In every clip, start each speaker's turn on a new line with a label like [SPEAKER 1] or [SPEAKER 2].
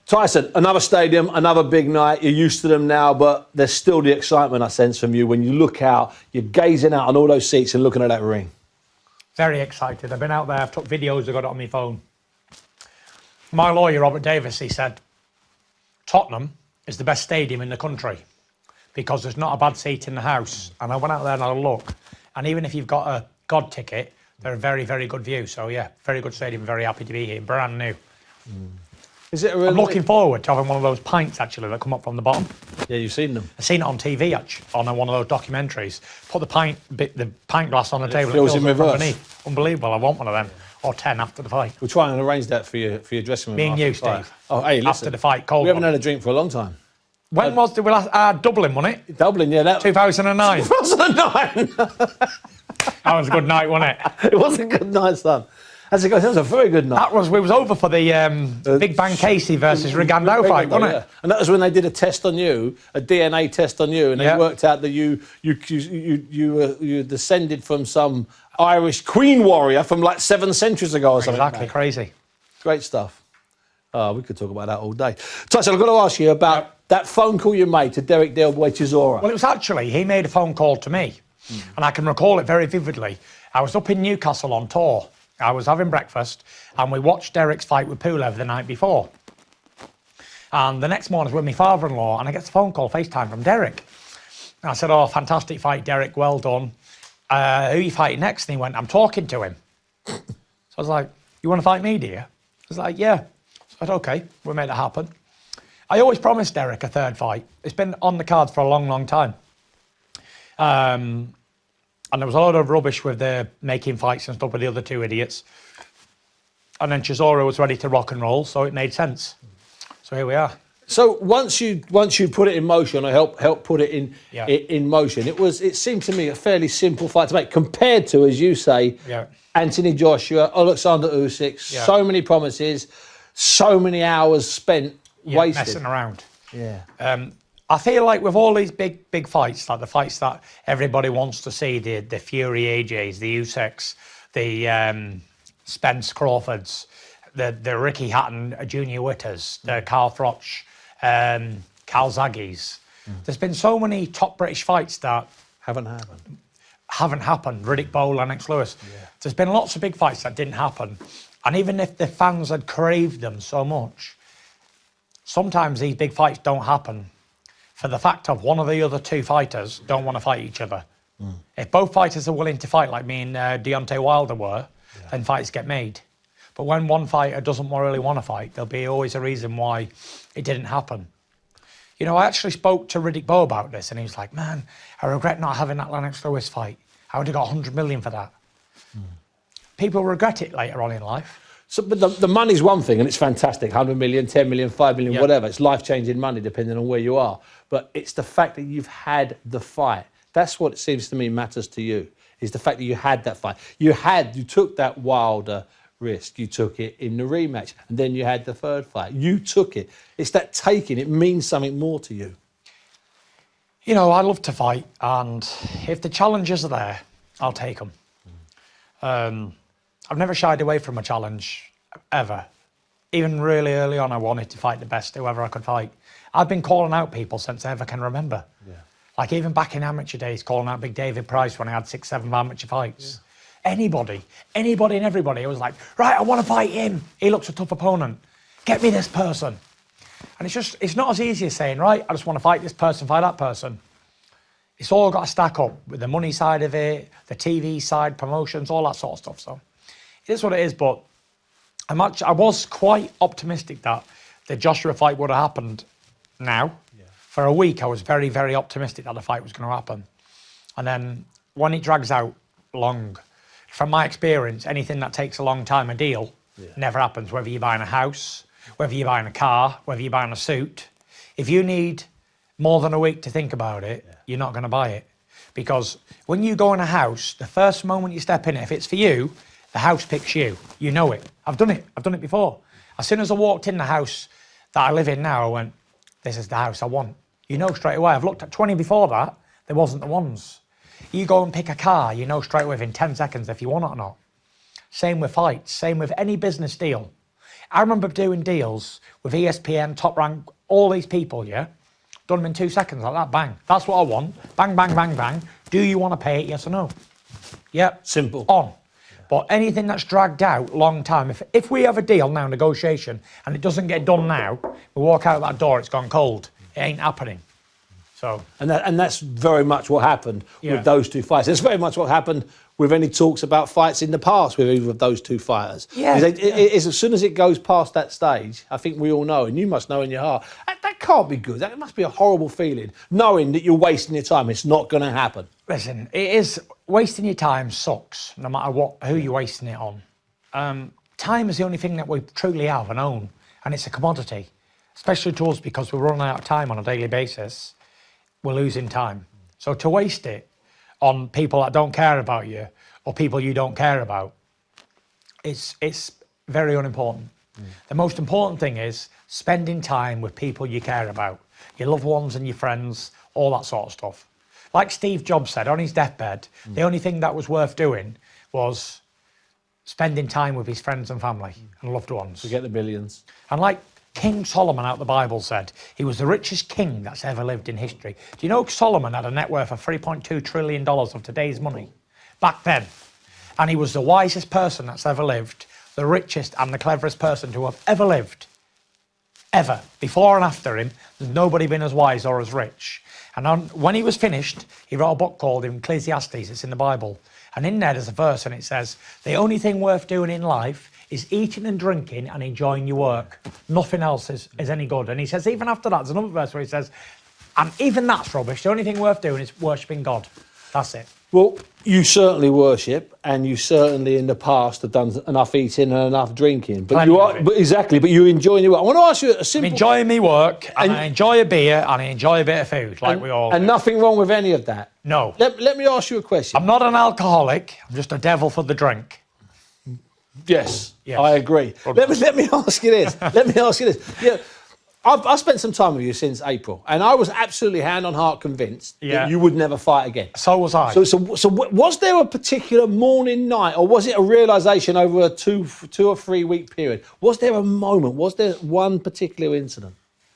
[SPEAKER 1] Tyson, another stadium, another big night. You're used to them now, but there's still the excitement I sense from you when you look out, you're gazing out on all those seats and looking at that ring.
[SPEAKER 2] Very excited. I've been out there, I've took videos, I've got it on my phone. My lawyer, Robert Davis, he said, Tottenham is the best stadium in the country because there's not a bad seat in the house. And I went out there and I looked, and even if you've got a God ticket, they're a very, very good view. So yeah, very good stadium, very happy to be here, brand new.
[SPEAKER 1] Is it really?
[SPEAKER 2] I'm looking forward to having one of those pints, actually, that come up from the bottom.
[SPEAKER 1] Yeah, you've seen them.
[SPEAKER 2] I've seen it on TV, actually, on one of those documentaries. Put the pint glass on the table.
[SPEAKER 1] It fills in reverse.
[SPEAKER 2] Unbelievable. I want one of them. Or 10 after the fight.
[SPEAKER 1] We'll try and arrange that for your dressing room.
[SPEAKER 2] Me and you, Steve.
[SPEAKER 1] Oh, hey, listen.
[SPEAKER 2] After the fight, cold.
[SPEAKER 1] We haven't had a drink for a long time.
[SPEAKER 2] When was the last? Dublin, wasn't it?
[SPEAKER 1] Dublin, yeah.
[SPEAKER 2] 2009.
[SPEAKER 1] 2009.
[SPEAKER 2] That was a good night, wasn't it?
[SPEAKER 1] It was a good night, son. That was a very good night.
[SPEAKER 2] We was over for the Big Bang Casey versus Rigando fight, wasn't it?
[SPEAKER 1] And that was when they did a test on you, a DNA test on you, and they worked out that you descended from some Irish Queen warrior from like 7 centuries ago or something.
[SPEAKER 2] Exactly, crazy.
[SPEAKER 1] Great stuff. We could talk about that all day. Tyson, I've got to ask you about that phone call you made to Derek Chisora.
[SPEAKER 2] Well, it was actually, he made a phone call to me, and I can recall it very vividly. I was up in Newcastle on tour. I was having breakfast, and we watched Derek's fight with Pulev the night before. And the next morning I was with my father-in-law, and I get a phone call, FaceTime from Derek. And I said, oh, fantastic fight, Derek, well done. Who are you fighting next? And he went, I'm talking to him. So I was like, you want to fight me, do you? I was like, yeah. So I said, okay, we'll make that happen. I always promised Derek a third fight. It's been on the cards for a long, long time. And there was a lot of rubbish with the making fights and stuff with the other two idiots. And then Chisora was ready to rock and roll, so it made sense. So here we are.
[SPEAKER 1] So once you put it in motion, or help put it in motion, it seemed to me a fairly simple fight to make compared to, as you say, Anthony Joshua, Alexander Usyk. So many promises, so many hours spent wasted
[SPEAKER 2] messing around.
[SPEAKER 1] Yeah.
[SPEAKER 2] I feel like with all these big fights, like the fights that everybody wants to see, the Fury AJs, the Usyks, the Spence Crawfords, the Ricky Hatton Junior Witters, the Carl Froch, Carl Zagis. There's been so many top British fights that
[SPEAKER 1] haven't happened.
[SPEAKER 2] Riddick Bowe, Lennox Lewis. Yeah. There's been lots of big fights that didn't happen. And even if the fans had craved them so much, sometimes these big fights don't happen for the fact of one of the other two fighters don't want to fight each other. If both fighters are willing to fight, like me and Deontay Wilder were, then fights get made. But when one fighter doesn't really want to fight, there'll be always a reason why it didn't happen. You know, I actually spoke to Riddick Bowe about this, and he was like, man, I regret not having that Lennox Lewis fight. I would have got 100 million for that. People regret it later on in life.
[SPEAKER 1] So, but the money's one thing, and it's fantastic. 100 million, 10 million, 5 million, whatever. It's life-changing money, depending on where you are. But it's the fact that you've had the fight. That's what it seems to me matters to you, is the fact that you had that fight. You took that Wilder risk. You took it in the rematch. And then you had the third fight. You took it. It's that taking. It means something more to you.
[SPEAKER 2] You know, I love to fight. And if the challenges are there, I'll take them. I've never shied away from a challenge, ever. Even really early on, I wanted to fight the best, whoever I could fight. I've been calling out people since I ever can remember. Yeah. Like even back in amateur days, calling out Big David Price when I had 6, 7 amateur fights. Yeah. Anybody and everybody, I was like, right, I want to fight him. He looks a tough opponent. Get me this person. And it's not as easy as saying, right, I just want to fight this person, fight that person. It's all got to stack up with the money side of it, the TV side, promotions, all that sort of stuff. So it is what it is, but I was quite optimistic that the Joshua fight would have happened now. Yeah. For a week, I was very, very optimistic that the fight was going to happen. And then when it drags out long, from my experience, anything that takes a long time, a deal, never happens. Whether you're buying a house, whether you're buying a car, whether you're buying a suit. If you need more than a week to think about it, you're not going to buy it. Because when you go in a house, the first moment you step in it, if it's for you, the house picks you. You know it. I've done it before. As soon as I walked in the house that I live in now, I went, this is the house I want. You know straight away. I've looked at 20 before that. There wasn't the ones. You go and pick a car, you know straight away within 10 seconds if you want it or not. Same with fights. Same with any business deal. I remember doing deals with ESPN, Top Rank, all these people, yeah? Done them in 2 seconds like that, bang. That's what I want. Bang, bang, bang, bang. Do you want to pay it, yes or no? Yep.
[SPEAKER 1] Simple.
[SPEAKER 2] On. But anything that's dragged out long time, if we have a deal now, negotiation, and it doesn't get done now, we walk out that door, it's gone cold. It ain't happening. So.
[SPEAKER 1] And that's very much what happened with those two fights. It's very much what happened with any talks about fights in the past with either of those two fighters.
[SPEAKER 2] Yeah.
[SPEAKER 1] As soon as it goes past that stage, I think we all know, and you must know in your heart, that can't be good. That must be a horrible feeling, knowing that you're wasting your time. It's not going to happen.
[SPEAKER 2] Listen, it is, wasting your time sucks, no matter who you're wasting it on. Time is the only thing that we truly have and own, and it's a commodity, especially to us because we're running out of time on a daily basis. We're losing time. So to waste it on people that don't care about you or people you don't care about, it's very unimportant. The most important thing is spending time with people you care about, your loved ones and your friends, all that sort of stuff. Like Steve Jobs said on his deathbed, the only thing that was worth doing was spending time with his friends and family and loved ones.
[SPEAKER 1] Forget the billions.
[SPEAKER 2] And like King Solomon out the Bible said, he was the richest king that's ever lived in history. Do you know Solomon had a net worth of $3.2 trillion of today's money back then? And he was the wisest person that's ever lived, the richest and the cleverest person to have ever lived. Ever. Before and after him, there's nobody been as wise or as rich. And when he was finished, he wrote a book called Ecclesiastes. It's in the Bible. And in there, there's a verse, and it says, the only thing worth doing in life is eating and drinking and enjoying your work. Nothing else is any good. And he says, even after that, there's another verse where he says, and even that's rubbish. The only thing worth doing is worshipping God. That's it.
[SPEAKER 1] Well, you certainly worship, and you certainly in the past have done enough eating and enough drinking. But but you're enjoying your work. I want to ask you a simple.
[SPEAKER 2] I'm enjoying my work, and I enjoy a beer, and I enjoy a bit of food, like we all.
[SPEAKER 1] And
[SPEAKER 2] do.
[SPEAKER 1] nothing wrong with any of that.
[SPEAKER 2] No.
[SPEAKER 1] Let me ask you a question.
[SPEAKER 2] I'm not an alcoholic. I'm just a devil for the drink.
[SPEAKER 1] Yes, I agree. Let me ask you this. Yeah, I've spent some time with you since April, and I was absolutely hand on heart convinced that you would never fight again.
[SPEAKER 2] So was I.
[SPEAKER 1] So was there a particular morning, night, or was it a realisation over a two or 3 week period? Was there a moment? Was there one particular incident?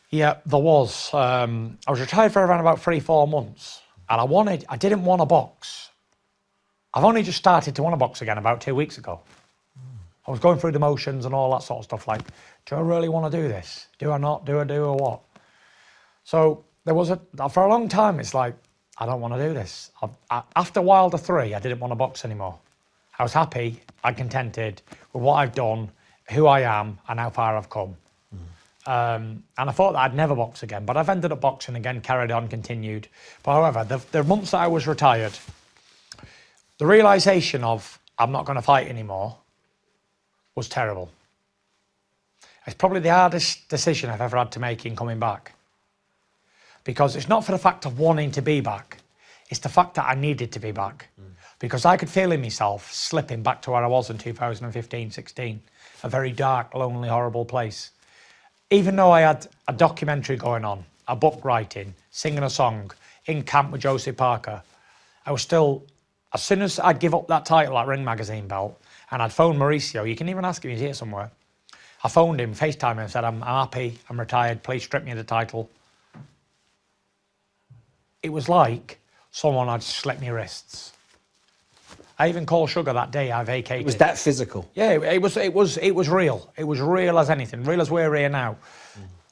[SPEAKER 2] Yeah, there was. I was retired for around about 3-4 months, and I didn't want to box. I've only just started to want to box again about 2 weeks ago. I was going through the motions and all that sort of stuff, like, do I really want to do this? Do I not? Do I do or what? So there was for a long time, it's like, I don't want to do this. After Wilder 3, I didn't want to box anymore. I was happy and contented with what I've done, who I am, and how far I've come. And I thought that I'd never box again, but I've ended up boxing again, carried on, continued. But however, the months that I was retired, the realisation of I'm not going to fight anymore was terrible. It's probably the hardest decision I've ever had to make in coming back. Because it's not for the fact of wanting to be back, it's the fact that I needed to be back. Because I could feel in myself slipping back to where I was in 2015-16, a very dark, lonely, horrible place. Even though I had a documentary going on, a book writing, singing a song, in camp with Josie Parker, I was still, as soon as I'd give up that title, that Ring magazine belt, and I'd phoned Mauricio, you can even ask him, he's here somewhere. I phoned him, FaceTime him, and said, I'm happy, I'm retired, please strip me of the title. It was like someone had slit my wrists. I even called Sugar that day I vacated.
[SPEAKER 1] It was that physical?
[SPEAKER 2] Yeah, it was real. It was real as anything, real as we're here now.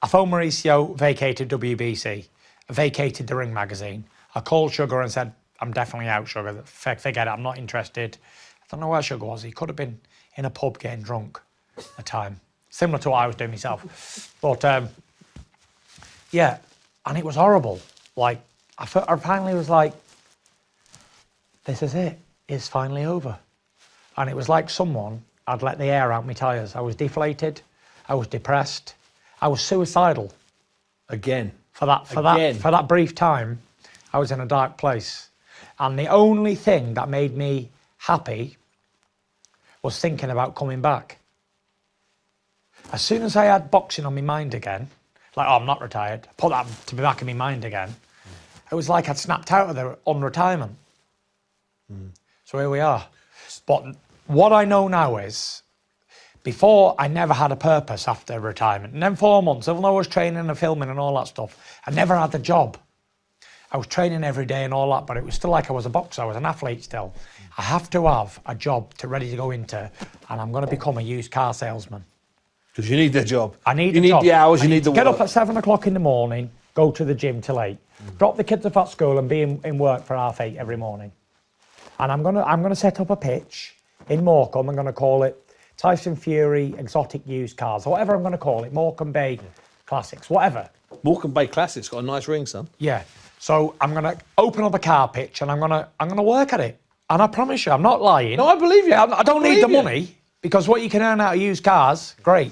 [SPEAKER 2] I phoned Mauricio, vacated WBC, vacated the Ring magazine. I called Sugar and said, I'm definitely out, Sugar, forget it, I'm not interested. I don't know where Sugar was. He could have been in a pub getting drunk at the time. Similar to what I was doing myself. But, yeah, and it was horrible. Like, I finally was like, this is it. It's finally over. And it was like someone had let the air out my tyres. I was deflated. I was depressed. I was suicidal.
[SPEAKER 1] Again.
[SPEAKER 2] For that brief time, I was in a dark place. And the only thing that made me happy was thinking about coming back. As soon as I had boxing on my mind again, like, oh, I'm not retired, put that to be back in my mind again, it was like I'd snapped out of the unretirement. So here we are. But what I know now is, Before, I never had a purpose after retirement. And then 4 months, even though I was training and filming and all that stuff, I never had a job. I was training every day and all that, but it was still like I was a boxer. I was an athlete still. I have to have a job ready to go into, and I'm going to become a used car salesman.
[SPEAKER 1] Because you need the job.
[SPEAKER 2] I need
[SPEAKER 1] You
[SPEAKER 2] a job.
[SPEAKER 1] need the hours, you need the work.
[SPEAKER 2] Get up at 7 o'clock in the morning, go to the gym till 8, drop the kids off at school and be in work for 8:30 every morning. And I'm gonna set up a pitch in Morecambe. I'm going to call it Tyson Fury Exotic Used Cars, or whatever I'm going to call it, Morecambe Bay Classics, whatever.
[SPEAKER 1] Morecambe Bay Classics got a nice ring, son.
[SPEAKER 2] Yeah. So I'm going to open up a car pitch and I'm going to work at it. And I promise you, I'm not lying.
[SPEAKER 1] No, I believe you.
[SPEAKER 2] I don't need the money, because what you can earn out of used cars, great.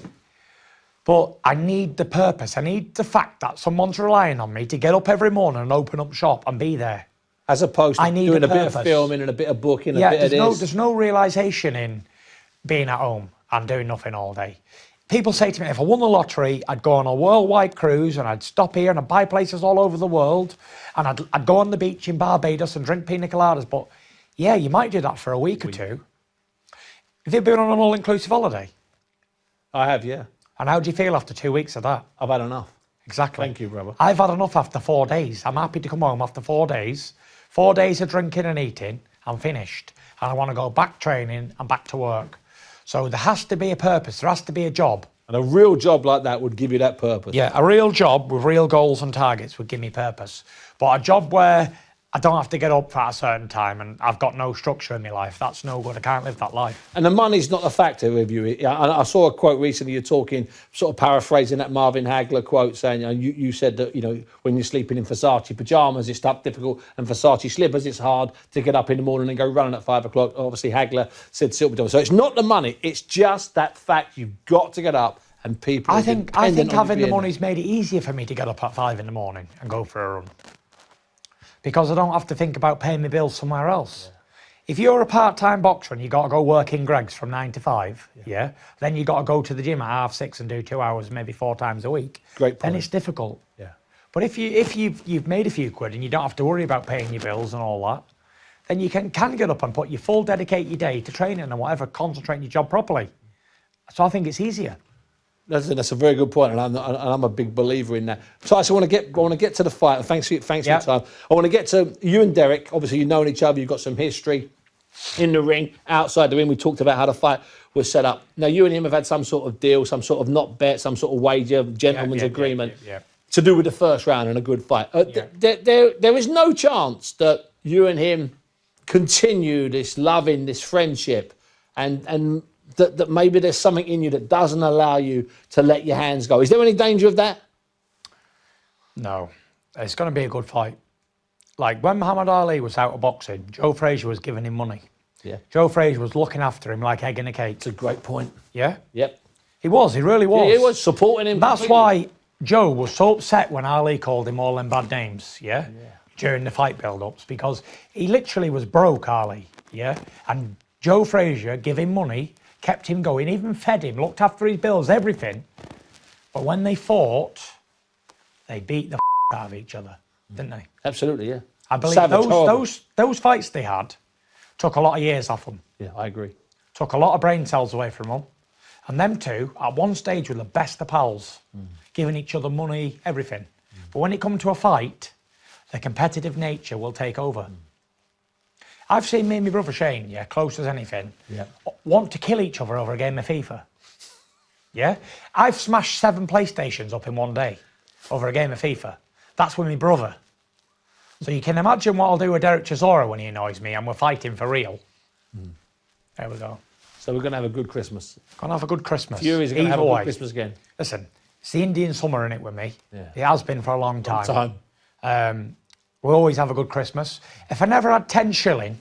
[SPEAKER 2] But I need the purpose. I need the fact that someone's relying on me to get up every morning and open up shop and be there.
[SPEAKER 1] As opposed to doing a bit of
[SPEAKER 2] purpose.
[SPEAKER 1] filming and a bit of booking, a bit of this.
[SPEAKER 2] There's no realisation in being at home and doing nothing all day. People say to me, if I won the lottery, I'd go on a worldwide cruise and I'd stop here and I'd buy places all over the world and I'd go on the beach in Barbados and drink pina coladas. But yeah, you might do that for a week or two. Have you been on an all-inclusive holiday?
[SPEAKER 1] I have, yeah.
[SPEAKER 2] And how do you feel after 2 weeks of that?
[SPEAKER 1] I've had enough.
[SPEAKER 2] Exactly.
[SPEAKER 1] Thank you, brother.
[SPEAKER 2] I've had enough after 4 days. I'm happy to come home after 4 days. 4 days of drinking and eating, I'm finished. And I want to go back training and back to work. So there has to be a purpose. There has to be a job.
[SPEAKER 1] And a real job like that would give you that purpose.
[SPEAKER 2] Yeah, a real job with real goals and targets would give me purpose. But a job where I don't have to get up at a certain time and I've got no structure in my life, that's no good. I can't live that life.
[SPEAKER 1] And the money's not a factor with you. I saw a quote recently, you're talking, sort of paraphrasing that Marvin Hagler quote, saying, you said that, when you're sleeping in Versace pyjamas, it's difficult, and Versace slippers, it's hard to get up in the morning and go running at 5 o'clock. Obviously, Hagler said silk pyjamas. So it's not the money, it's just that fact you've got to get up, and people
[SPEAKER 2] I think having the money's made it easier for me to get up at 5 in the morning and go for a run. Because I don't have to think about paying my bills somewhere else. Yeah. If you're a part-time boxer and you got to go work in Greggs from 9 to 5, then you got to go to the gym at 6:30 and do 2 hours, maybe 4 times a week.
[SPEAKER 1] Great point.
[SPEAKER 2] Then it's difficult.
[SPEAKER 1] Yeah.
[SPEAKER 2] But if you've made a few quid and you don't have to worry about paying your bills and all that, then you can get up and put your full dedicate your day to training and whatever, concentrate on your job properly. So I think it's easier.
[SPEAKER 1] That's a very good point, and I'm a big believer in that. Tyson, I want to get to the fight. Thanks for your time. I want to get to you and Derek. Obviously, you've known each other. You've got some history in the ring, outside the ring. We talked about how the fight was set up. Now, you and him have had some sort of deal, some sort of not bet, some sort of wager, gentleman's agreement to do with the first round and a good fight. There is no chance that you and him continue this loving, this friendship, and that maybe there's something in you that doesn't allow you to let your hands go. Is there any danger of that?
[SPEAKER 2] No. It's going to be a good fight. Like when Muhammad Ali was out of boxing, Joe Frazier was giving him money.
[SPEAKER 1] Yeah.
[SPEAKER 2] Joe Frazier was looking after him like egg in a cake.
[SPEAKER 1] It's a great point.
[SPEAKER 2] Yeah?
[SPEAKER 1] Yep.
[SPEAKER 2] He really was.
[SPEAKER 1] Yeah, he was supporting him.
[SPEAKER 2] That's why Joe was so upset when Ali called him all them bad names, during the fight build-ups, because he literally was broke, Ali, and Joe Frazier gave him money, kept him going, even fed him, looked after his bills, everything. But when they fought, they beat the out of each other, didn't they?
[SPEAKER 1] Absolutely, yeah.
[SPEAKER 2] I believe those fights they had took a lot of years off them.
[SPEAKER 1] Yeah, I agree.
[SPEAKER 2] Took a lot of brain cells away from them. And them two, at one stage, were the best of pals, giving each other money, everything. But when it comes to a fight, the competitive nature will take over. I've seen me and my brother Shane, close as anything, want to kill each other over a game of FIFA. Yeah? I've smashed 7 PlayStations up in one day over a game of FIFA. That's with my brother. So you can imagine what I'll do with Derek Chisora when he annoys me and we're fighting for real. There we go.
[SPEAKER 1] So we're going to have a good Christmas.
[SPEAKER 2] Going to have a good Christmas.
[SPEAKER 1] Fury's going to have a good Christmas again.
[SPEAKER 2] Listen, it's the Indian summer in it with me. Yeah. It has been for a long time. We always have a good Christmas. If I never had 10 shilling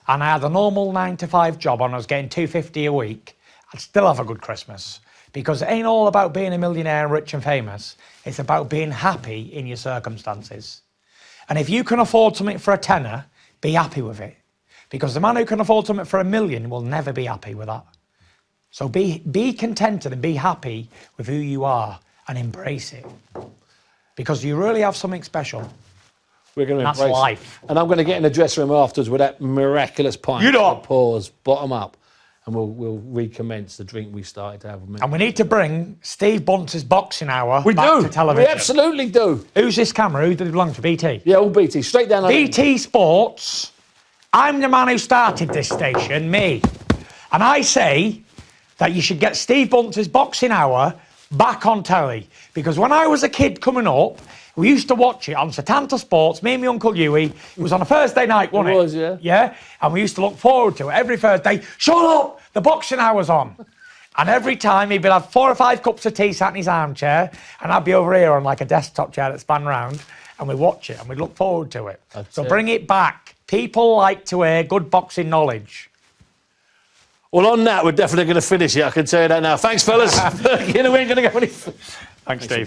[SPEAKER 2] and I had a normal 9 to 5 job and I was getting $250 a week, I'd still have a good Christmas. Because it ain't all about being a millionaire and rich and famous. It's about being happy in your circumstances. And if you can afford something for a tenner, be happy with it. Because the man who can afford something for $1 million will never be happy with that. So be contented and be happy with who you are and embrace it. Because you really have something special.
[SPEAKER 1] We're going to
[SPEAKER 2] That's
[SPEAKER 1] embrace
[SPEAKER 2] life.
[SPEAKER 1] It. And I'm going to get in the dressing room afterwards with that miraculous pint.
[SPEAKER 2] You don't.
[SPEAKER 1] Pause, bottom up. and we'll recommence the drink we started to have.
[SPEAKER 2] And we need to bring Steve Bunce's boxing hour
[SPEAKER 1] We
[SPEAKER 2] back
[SPEAKER 1] do.
[SPEAKER 2] to television.
[SPEAKER 1] We absolutely do.
[SPEAKER 2] Who's this camera? Who does it belong to? BT?
[SPEAKER 1] Yeah, all BT. Straight down.
[SPEAKER 2] BT Sports. I'm the man who started this station, me. And I say that you should get Steve Bunce's boxing hour back on telly. Because when I was a kid coming up, we used to watch it on Setanta Sports, me and my Uncle Huey. It was on a Thursday night, wasn't it?
[SPEAKER 1] It was, yeah.
[SPEAKER 2] Yeah, and we used to look forward to it every Thursday. Shut up! The boxing hour's on. And every time he'd have 4 or 5 cups of tea sat in his armchair, and I'd be over here on like a desktop chair that span round, and we'd watch it, and we'd look forward to it. So bring it back. People like to hear good boxing knowledge.
[SPEAKER 1] Well, on that, we're definitely going to finish it. I can tell you that now. Thanks, fellas. We ain't going to go any.
[SPEAKER 2] Thanks, Steve.